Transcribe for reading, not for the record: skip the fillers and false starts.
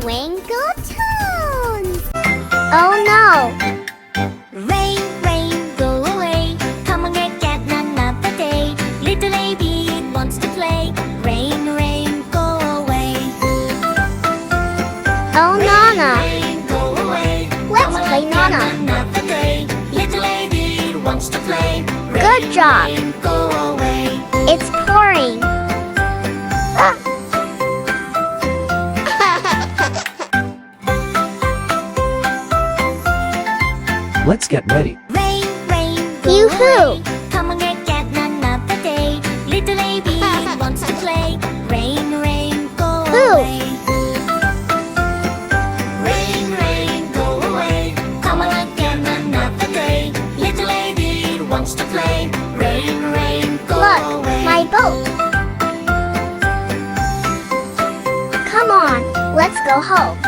TwinkleTunes! Oh no! Rain, rain, go away. Come on, get another day. Little baby wants to play. Rain, rain, go away. Oh, Nona! Rain, go away. Let's play Nona. Another day. Little baby wants to play. Rain, Good job. Rain, go away. It's pouring. Let's get ready. Rain, rain, go Yoo-hoo. away. Come on, get another day. Little baby wants to play. Rain, rain, go Who? away. Rain, rain, go away. Come on again another day. Little baby wants to play. Rain, rain, go Look, away. my boat. Come on, let's go home.